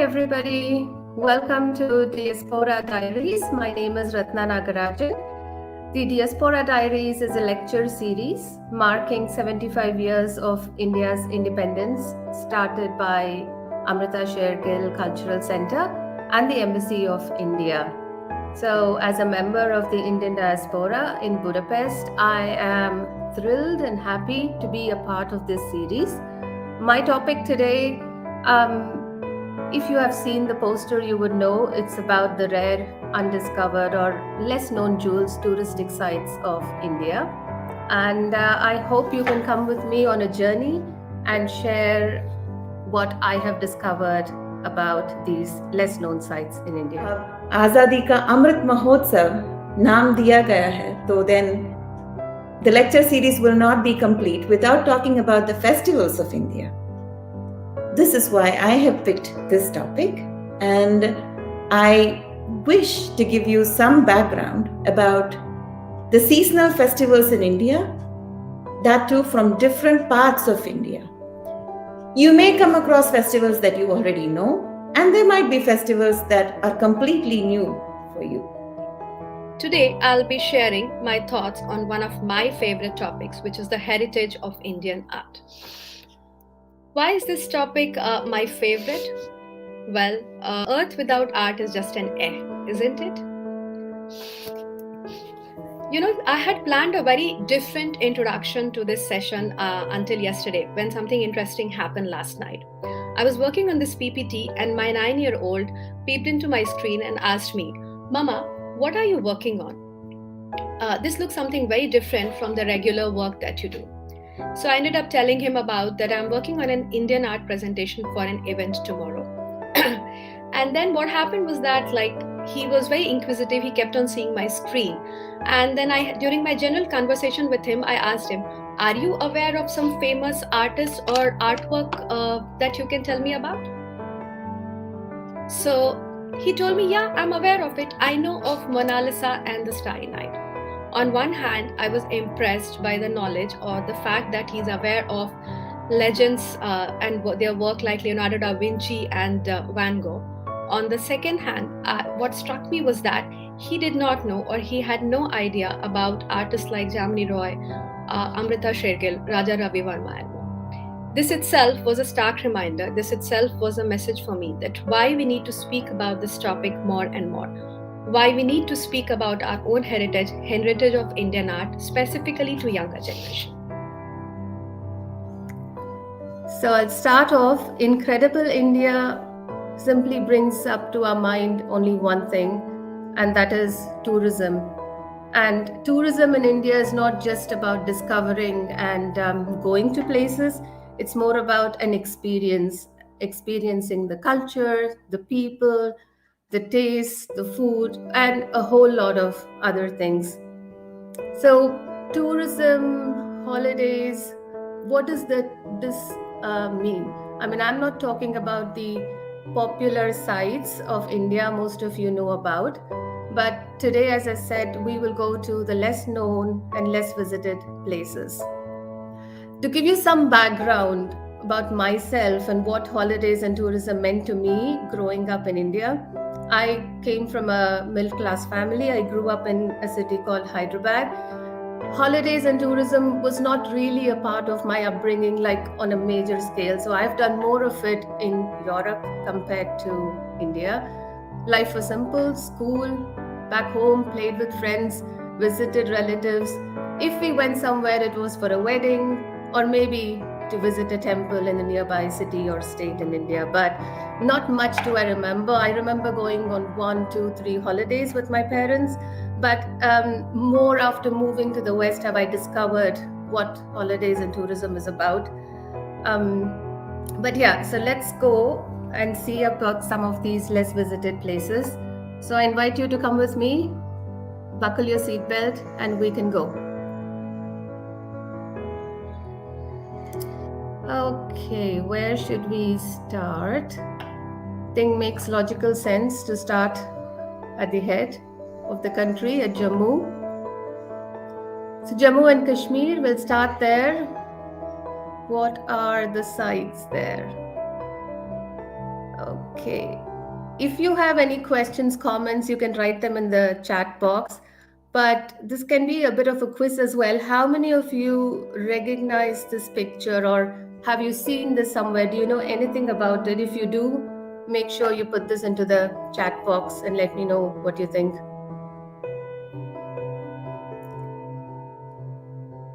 everybody. Welcome to Diaspora Diaries. My name is Ratna Nagarajan. The Diaspora Diaries is a lecture series marking 75 years of India's independence, started by Amrit Mahtsav Cultural Center and the Embassy of India. So, as a member of the Indian diaspora in Budapest, I am thrilled and happy to be a part of this series. My topic today, if you have seen the poster, you would know it's about the rare, undiscovered, or less known jewels, touristic sites of India. And I hope you can come with me on a journey and share what I have discovered about these less known sites in India. आज़ादी का अमृत महोत्सव नाम दिया गया है, तो then the lecture series will not be complete without talking about the festivals of India. This is why I have picked this topic, and I wish to give you some background about the seasonal festivals in India, that too from different parts of India. You may come across festivals that you already know, and there might be festivals that are completely new for you. Today, I'll be sharing my thoughts on one of my favorite topics, which is the heritage of Indian art. Why is this topic my favorite? Well, Earth without art is just an air, isn't it? I had planned a very different introduction to this session until yesterday, when something interesting happened last night. I was working on this PPT and my 9-year-old peeped into my screen and asked me, "Mama, what are you working on? This looks something very different from the regular work that you do." So I ended up telling him about that I'm working on an Indian art presentation for an event tomorrow. And then what happened was that he was very inquisitive. He kept on seeing my screen. And then during my general conversation with him, I asked him, "Are you aware of some famous artists or artwork that you can tell me about?" So he told me, "Yeah, I'm aware of it. I know of Mona Lisa and the Starry Night." On one hand, I was impressed by the knowledge or the fact that he's aware of legends and their work like Leonardo da Vinci and Van Gogh. On the second hand, what struck me was that he did not know, or he had no idea about artists like Jamini Roy, Amrita Shergill, Raja Ravi Verma and more. This itself was a stark reminder. This itself was a message for me that why we need to speak about this topic more and more. Why we need to speak about our own heritage of Indian art, specifically to younger generation. So I'll start off. Incredible India simply brings up to our mind only one thing, and that is tourism. And tourism in India is not just about discovering and going to places. It's more about an experience, experiencing the culture, the people, the taste, the food, and a whole lot of other things. So tourism, holidays, what does this mean? I mean, I'm not talking about the popular sites of India most of you know about, but today, as I said, we will go to the less known and less visited places. To give you some background about myself and what holidays and tourism meant to me growing up in India, I came from a middle-class family. I grew up in a city called Hyderabad. Holidays and tourism was not really a part of my upbringing, like on a major scale. So I've done more of it in Europe compared to India. Life was simple, school, back home, played with friends, visited relatives. If we went somewhere, it was for a wedding or maybe to visit a temple in a nearby city or state in India, but not much do I remember. I remember going on 1, 2, 3 holidays with my parents, but more after moving to the West have I discovered what holidays and tourism is about. But yeah, so let's go and see about some of these less visited places. So I invite you to come with me, buckle your seatbelt, and we can go. Okay, where should we start? I think makes logical sense to start at the head of the country, at Jammu. So Jammu and Kashmir, we'll start there. What are the sites there? Okay. If you have any questions, comments, you can write them in the chat box. But this can be a bit of a quiz as well. How many of you recognize this picture, or have you seen this somewhere? Do you know anything about it? If you do, make sure you put this into the chat box and let me know what you think.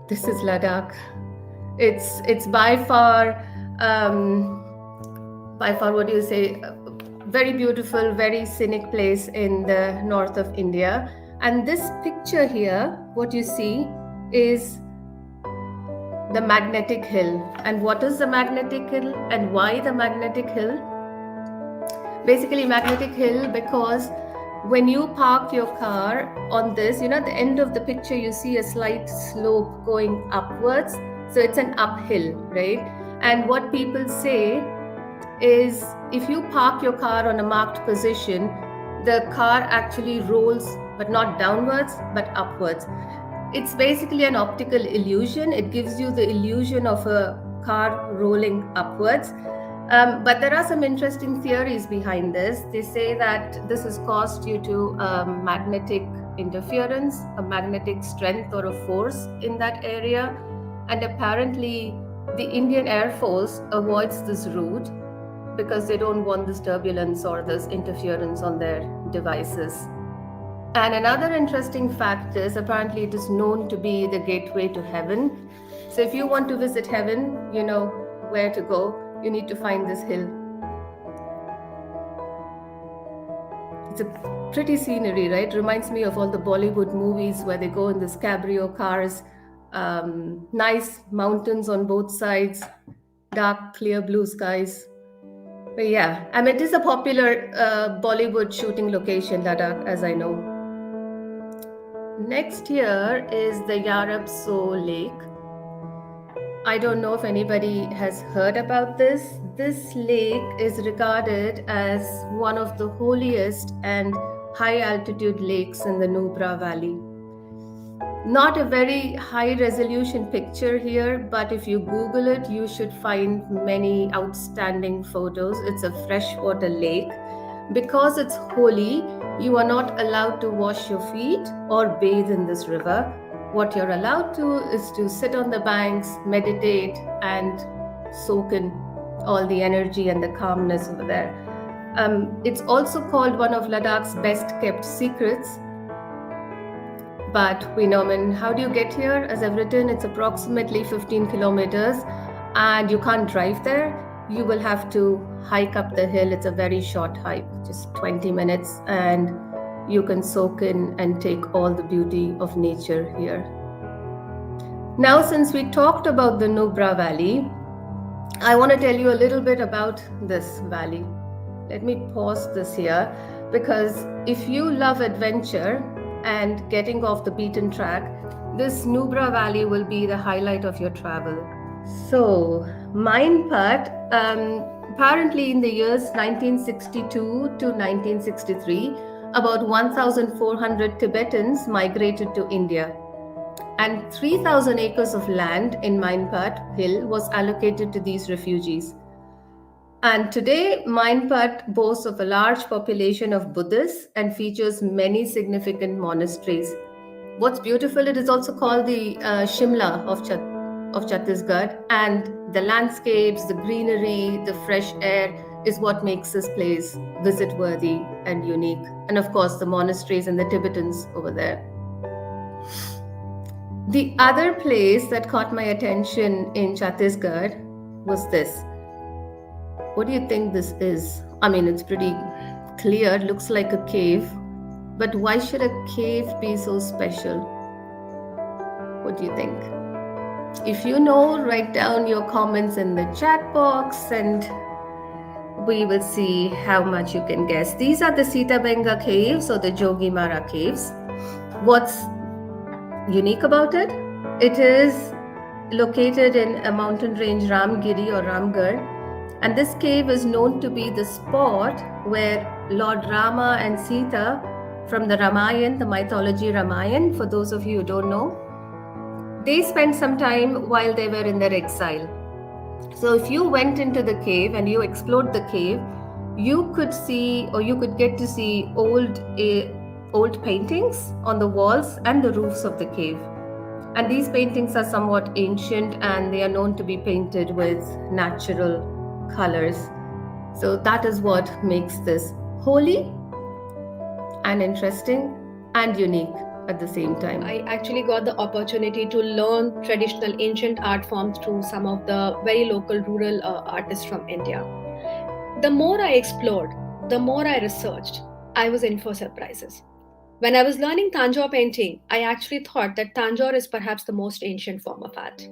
This is Ladakh. It's by far, what do you say? A very beautiful, very scenic place in the north of India. And this picture here, what you see is the magnetic hill. And what is the magnetic hill and why the magnetic hill? Basically, magnetic hill because when you park your car on this, at the end of the picture, you see a slight slope going upwards. So it's an uphill, right? And what people say is if you park your car on a marked position, the car actually rolls, but not downwards, but upwards. It's basically an optical illusion. It gives you the illusion of a car rolling upwards. But there are some interesting theories behind this. They say that this is caused due to magnetic interference, a magnetic strength or a force in that area. And apparently, the Indian Air Force avoids this route because they don't want this turbulence or this interference on their devices. And another interesting fact is apparently it is known to be the gateway to heaven. So if you want to visit heaven, you know where to go. You need to find this hill. It's a pretty scenery, right? Reminds me of all the Bollywood movies where they go in this cabrio cars, nice mountains on both sides, dark, clear blue skies. But yeah, I mean, it is a popular Bollywood shooting location, Ladakh, as I know. Next here is the Yarab-So Lake. I don't know if anybody has heard about this. This lake is regarded as one of the holiest and high altitude lakes in the Nubra Valley. Not a very high resolution picture here, but if you Google it, you should find many outstanding photos. It's a freshwater lake. Because it's holy, you are not allowed to wash your feet or bathe in this river. What you're allowed to is to sit on the banks, meditate, and soak in all the energy and the calmness over there. It's also called one of Ladakh's best kept secrets. But we know, how do you get here? As I've written, it's approximately 15 kilometers and you can't drive there. You will have to hike up the hill. It's a very short hike, just 20 minutes, and you can soak in and take all the beauty of nature here. Now, since we talked about the Nubra Valley, I want to tell you a little bit about this valley. Let me pause this here, because if you love adventure and getting off the beaten track, this Nubra Valley will be the highlight of your travel. So, Mineput, apparently in the years 1962 to 1963, about 1,400 Tibetans migrated to India, and 3,000 acres of land in Mineput Hill was allocated to these refugees. And today, Mineput boasts of a large population of Buddhists and features many significant monasteries. What's beautiful, it is also called the Shimla of Chhattisgarh, and the landscapes, the greenery, the fresh air is what makes this place visit-worthy and unique. And of course, the monasteries and the Tibetans over there. The other place that caught my attention in Chhattisgarh was this. What do you think this is? I mean, it's pretty clear, it looks like a cave, but why should a cave be so special? What do you think? If you know, write down your comments in the chat box and we will see how much you can guess. These are the Sitabenga caves or the Jogimara caves. What's unique about it? It is located in a mountain range, Ramgiri or Ramgarh, and this cave is known to be the spot where Lord Rama and Sita from the Ramayana, the mythology Ramayana, for those of you who don't know, they spent some time while they were in their exile. So if you went into the cave and you explored the cave, you could see, or you could get to see old paintings on the walls and the roofs of the cave. And these paintings are somewhat ancient and they are known to be painted with natural colors. So that is what makes this holy and interesting and unique at the same time. I actually got the opportunity to learn traditional ancient art forms through some of the very local rural artists from India. The more I explored, the more I researched, I was in for surprises. When I was learning Tanjore painting, I actually thought that Tanjore is perhaps the most ancient form of art.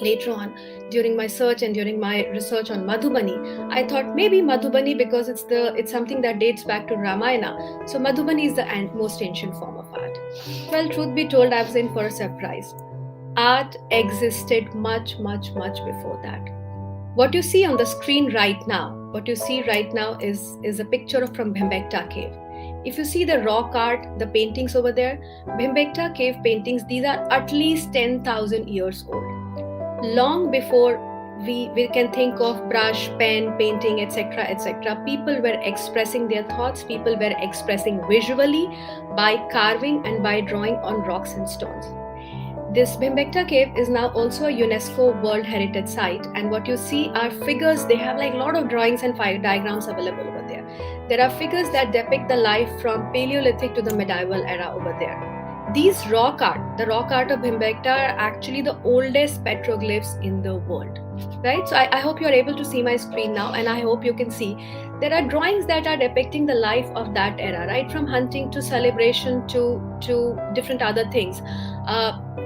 Later on, during my search and during my research on Madhubani, I thought maybe Madhubani because it's something that dates back to Ramayana. So Madhubani is the most ancient form of art. Well, truth be told, I was in for a surprise. Art existed much, much, much before that. What you see on the screen right now, is a picture from Bhimbekta cave. If you see the rock art, the paintings over there, Bhimbekta cave paintings, these are at least 10,000 years old. Long before we can think of brush, pen, painting, etc., people were expressing their thoughts, people were expressing visually by carving and by drawing on rocks and stones. This Bhimbekta cave is now also a UNESCO World Heritage Site, and what you see are figures. They have like a lot of drawings and diagrams available over there. There are figures that depict the life from Paleolithic to the medieval era over there. These the rock art of Bhimbekta are actually the oldest petroglyphs in the world, right? So I hope you're able to see my screen now, and I hope you can see there are drawings that are depicting the life of that era, right? From hunting to celebration to different other things.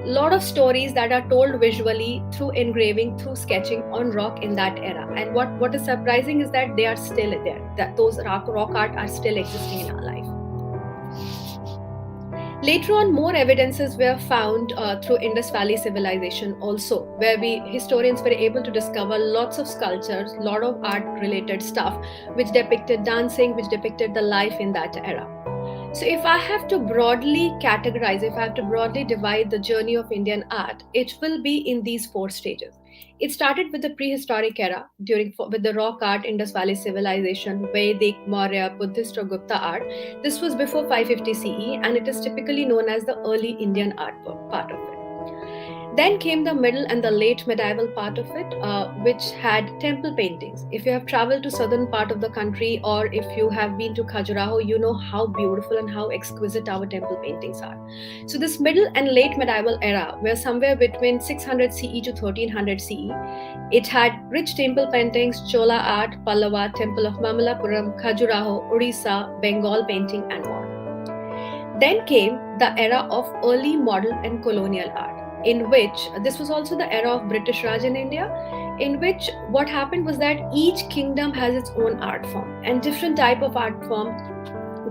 Lot of stories that are told visually through engraving, through sketching on rock in that era. And what is surprising is that they are still there, that those rock art are still existing in our life. Later on, more evidences were found through Indus Valley civilization also, where historians were able to discover lots of sculptures, lot of art-related stuff, which depicted dancing, which depicted the life in that era. So if I have to broadly categorize, if I have to broadly divide the journey of Indian art, it will be in these 4 stages. It started with the prehistoric era, with the rock art, Indus Valley civilization, Vedic, Maurya, Buddhist or Gupta art. This was before 550 CE, and it is typically known as the early Indian art part of it. Then came the middle and the late medieval part of it, which had temple paintings. If you have traveled to southern part of the country, or if you have been to Khajuraho, you know how beautiful and how exquisite our temple paintings are. So this middle and late medieval era were somewhere between 600 CE to 1300 CE. It had rich temple paintings, Chola art, Pallava, Temple of Mamallapuram, Khajuraho, Odisha, Bengal painting and more. Then came the era of early modern and colonial art, in which this was also the era of British Raj in India, in which what happened was that each kingdom has its own art form, and different type of art form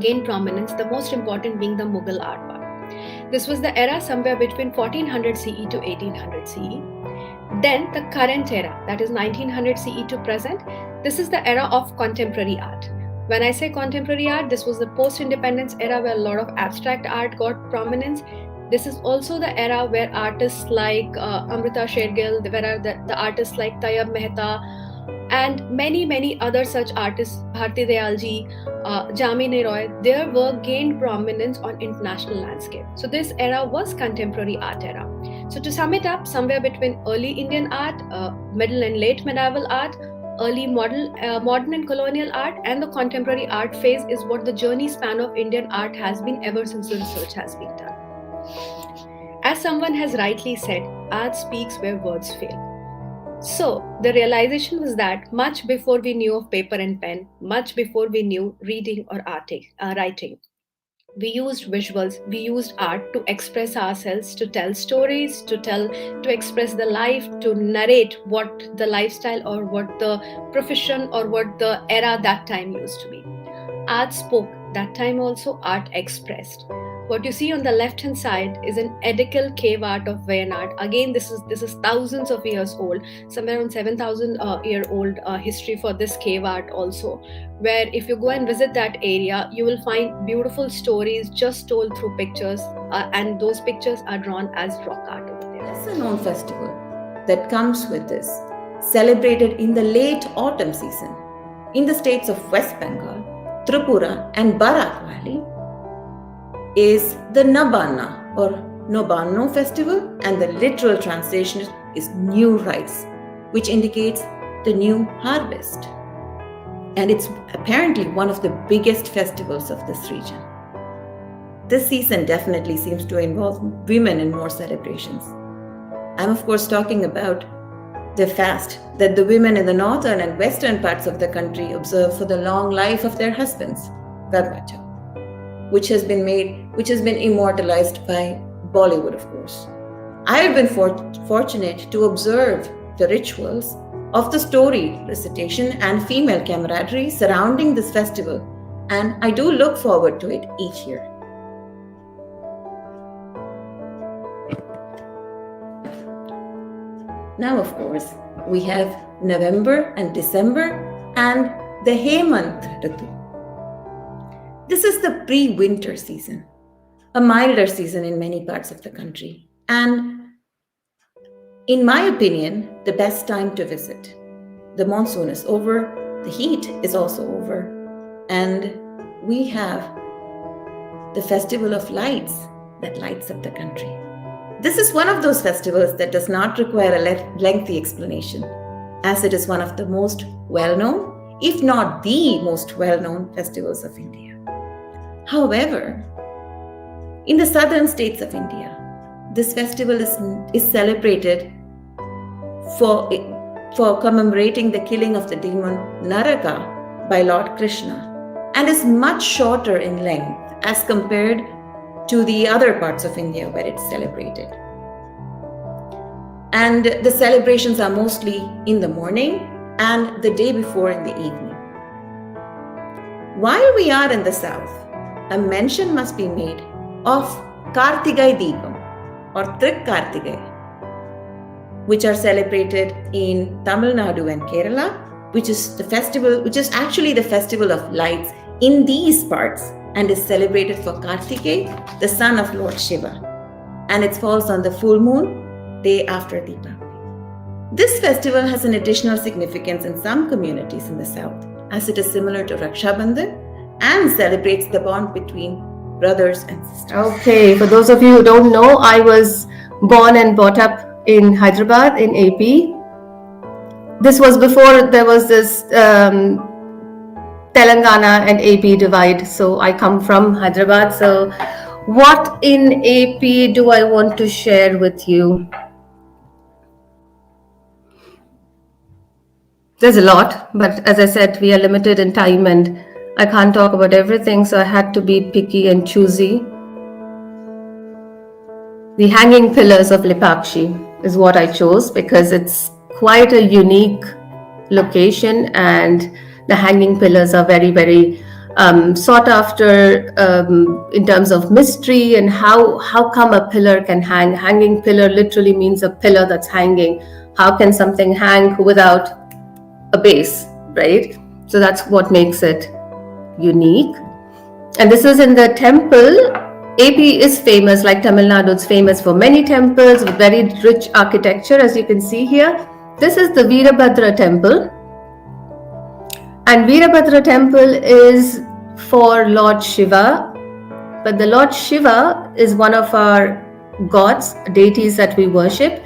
gained prominence, the most important being the Mughal art part. This was the era somewhere between 1400 CE to 1800 CE. Then the current era, that is 1900 CE to present, this is the era of contemporary art. When I say contemporary art, this was the post-independence era where a lot of abstract art got prominence. This is also the era where artists like Amrita Shergill, where are the artists like Tayyab Mehta, and many other such artists, Bharti Dayalji, Jamini Roy, their work gained prominence on international landscape. So this era was contemporary art era. So to sum it up, somewhere between early Indian art, middle and late medieval art, early modern and colonial art, and the contemporary art phase is what the journey span of Indian art has been ever since the research has been done. As someone has rightly said, art speaks where words fail. So the realization was that much before we knew of paper and pen, much before we knew reading or writing, we used visuals, we used art to express ourselves, to tell stories, to express the life, to narrate what the lifestyle or what the profession or what the era that time used to be. Art spoke that time also, art expressed. What you see on the left hand side is an Edekal cave art of Wayanad. Again, this is thousands of years old, somewhere around 7,000 year old history for this cave art also, where if you go and visit that area, you will find beautiful stories just told through pictures, and those pictures are drawn as rock art over there. Lesser known festival that comes with this, celebrated in the late autumn season, in the states of West Bengal, Tripura, and Barak Valley is the Nabana or Nobanno festival, and the literal translation is new rice, which indicates the new harvest. And it's apparently one of the biggest festivals of this region. This season definitely seems to involve women in more celebrations. I'm of course talking about the fast that the women in the northern and western parts of the country observe for the long life of their husbands, Garbacha, which has been immortalized by Bollywood, of course. I have been fortunate to observe the rituals of the story recitation and female camaraderie surrounding this festival, and I do look forward to it each year. Now, of course, we have November and December and the Hemant Ritu. This is the pre-winter season, a milder season in many parts of the country, and in my opinion, the best time to visit. The monsoon is over, the heat is also over, and we have the Festival of Lights that lights up the country. This is one of those festivals that does not require a lengthy explanation, as it is one of the most well-known, if not the most well-known festivals of India. However, in the southern states of India, this festival is celebrated for commemorating the killing of the demon Naraka by Lord Krishna, and is much shorter in length as compared to the other parts of India where it's celebrated. And the celebrations are mostly in the morning and the day before in the evening. While we are in the south, a mention must be made of Kartigai Deepam or Trik Kartigai, which are celebrated in Tamil Nadu and Kerala, which is actually the festival of lights in these parts, and is celebrated for Kartikeya, the son of Lord Shiva, and it falls on the full moon day after Deepavali. This festival has an additional significance in some communities in the south, as it is similar to Raksha Bandhan and celebrates the bond between brothers and sisters. Okay, for those of you who don't know, I was born and brought up in Hyderabad in AP. This was before there was this Telangana and AP divide. So I come from Hyderabad. So what in AP do I want to share with you? There's a lot, but as I said, we are limited in time and I can't talk about everything. So I had to be picky and choosy. The hanging pillars of Lipakshi is what I chose because it's quite a unique location, and the hanging pillars are very, very sought after in terms of mystery and how come a pillar can hang. Hanging pillar literally means a pillar that's hanging. How can something hang without a base, right? So that's what makes it unique. And this is in the temple. AP is famous, like Tamil Nadu, it's famous for many temples with very rich architecture, as you can see here. This is the Veerabhadra temple. And Veerabhadra temple is for Lord Shiva. But the Lord Shiva is one of our gods, deities that we worship.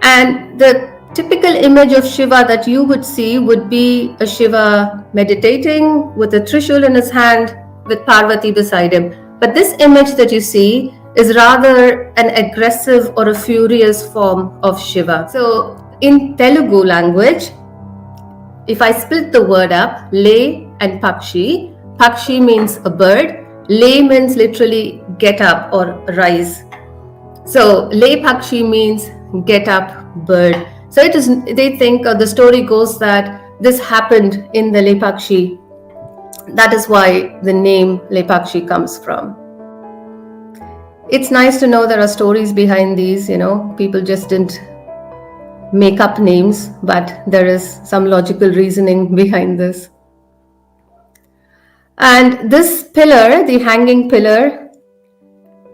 And the typical image of Shiva that you would see would be a Shiva meditating with a trishul in his hand with Parvati beside him. But this image that you see is rather an aggressive or a furious form of Shiva. So in Telugu language, if I split the word up, Le and Pakshi, Pakshi means a bird, Le means literally get up or rise. So Le Pakshi means get up bird. So it is, they think, the story goes that this happened in the Lepakshi. That is why the name Lepakshi comes from. It's nice to know there are stories behind these, people just didn't make up names, but there is some logical reasoning behind this. And this pillar, the hanging pillar,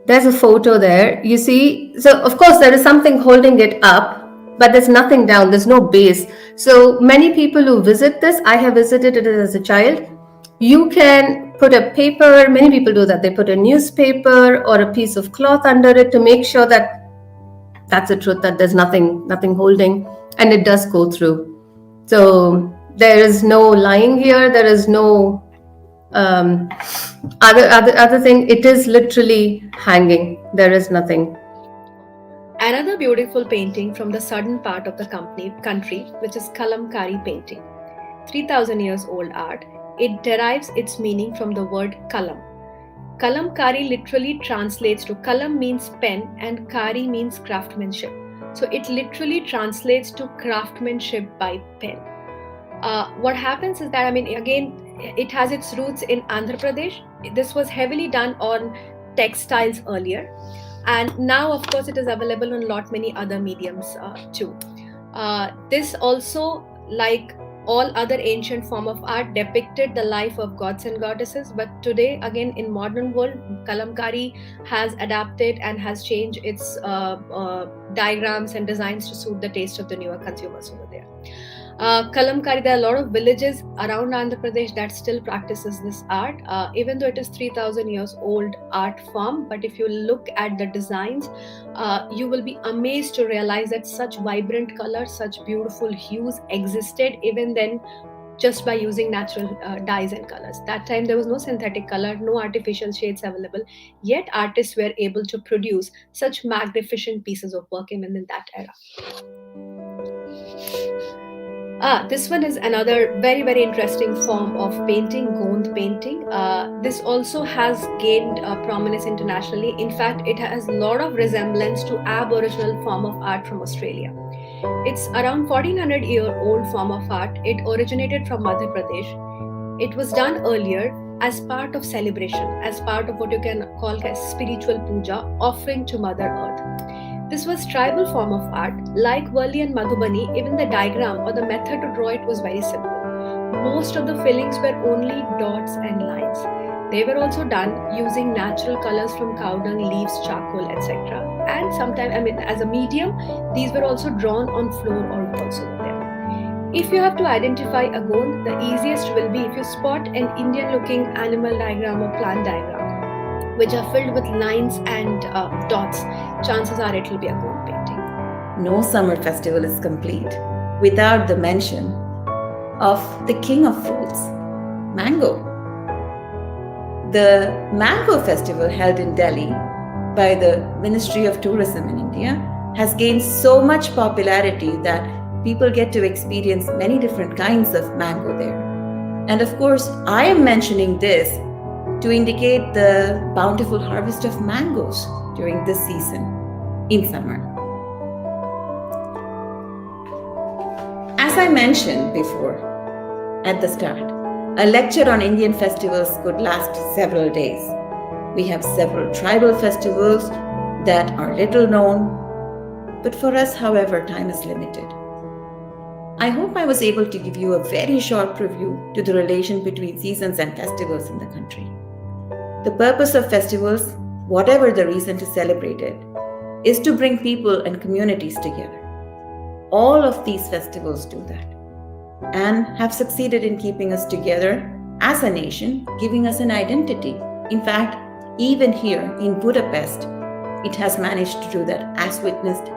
there's a photo there. You see, so of course there is something holding it up. but there's nothing down, there's no base. So many people who visit this, I have visited it as a child, you can put a paper, many people do that, they put a newspaper or a piece of cloth under it to make sure that that's the truth, that there's nothing holding, and it does go through. So there is no lying here, there is no other thing, it is literally hanging, there is nothing. Another beautiful painting from the southern part of the country, which is Kalamkari painting. 3000 years old art. It derives its meaning from the word kalam. Kalamkari literally translates to, kalam means pen and kari means craftsmanship. So it literally translates to craftsmanship by pen. What happens is that, again, it has its roots in Andhra Pradesh. This was heavily done on textiles earlier. And now, of course, it is available on many other mediums too. This also, like all other ancient form of art, depicted the life of gods and goddesses. But today, again, in modern world, Kalamkari has adapted and has changed its diagrams and designs to suit the taste of the newer consumers over there. Kalamkari, there are a lot of villages around Andhra Pradesh that still practices this art, even though it is 3000 years old art form. But if you look at the designs, you will be amazed to realize that such vibrant colors, such beautiful hues existed even then, just by using natural dyes and colors. That time there was no synthetic color, no artificial shades available, yet artists were able to produce such magnificent pieces of work even in that era. This one is another very, very interesting form of painting, Gond painting. This also has gained prominence internationally. In fact, it has a lot of resemblance to Aboriginal form of art from Australia. It's around 1400-year-old form of art. It originated from Madhya Pradesh. It was done earlier as part of celebration, as part of what you can call as spiritual puja, offering to Mother Earth. This was tribal form of art. Like Worli and Madhubani, even the diagram or the method to draw it was very simple. Most of the fillings were only dots and lines. They were also done using natural colors from cow dung, leaves, charcoal, etc. And sometimes, as a medium, these were also drawn on floor or walls over there. If you have to identify a Gond, the easiest will be if you spot an Indian-looking animal diagram or plant diagram, which are filled with lines and dots, chances are it will be a Gond painting. No summer festival is complete without the mention of the king of fruits, mango. The Mango Festival held in Delhi by the Ministry of Tourism in India has gained so much popularity that people get to experience many different kinds of mango there. And of course, I am mentioning this to indicate the bountiful harvest of mangoes during this season in summer. As I mentioned before at the start, a lecture on Indian festivals could last several days. We have several tribal festivals that are little known, but for us, however, time is limited. I hope I was able to give you a very short preview to the relation between seasons and festivals in the country. The purpose of festivals, whatever the reason to celebrate it, is to bring people and communities together. All of these festivals do that and have succeeded in keeping us together as a nation, giving us an identity. In fact, even here in Budapest, it has managed to do that, as witnessed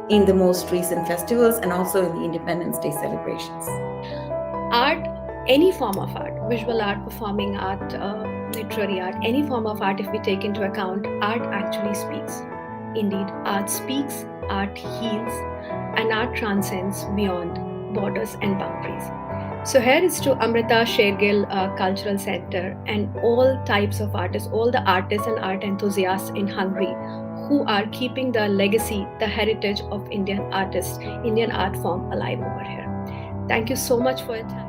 in the most recent festivals and also in the Independence Day celebrations. Art, any form of art, visual art, performing art, literary art, any form of art, if we take into account, art actually speaks. Indeed, art speaks, art heals, and art transcends beyond borders and boundaries. So here is to Amrita Shergill Cultural Center and all types of artists, all the artists and art enthusiasts in Hungary who are keeping the legacy, the heritage of Indian artists, Indian art form alive over here. Thank you so much for your time.